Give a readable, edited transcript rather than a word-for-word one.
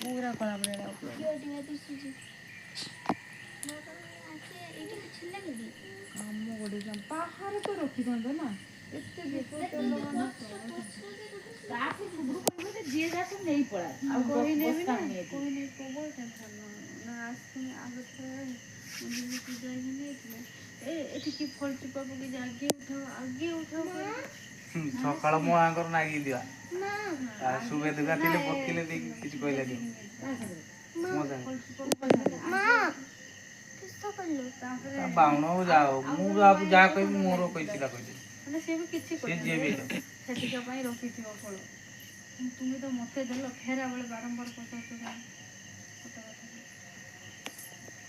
पूरा कला पड़ेगा काम गोटे बाहर तो रखी था ना एत जी सब नहीं पड़ा कोई नहीं कोई नहीं प्रबल टेंशन ना आसनी आगे एठी फल टिपा पके आगे उठाओ सकाळ मो आंकर नागी दिवा सुबह दुगा तिले पकिले देखि किछ कहले दे मजा बाउनो जाओ मु बाबू जा कहि मोरो कहिला कहि माने से भी किछि से जे भी सेटिका पई रखि थियो फल तुमे तो मते देलो फेरा बेले बारंबार पचास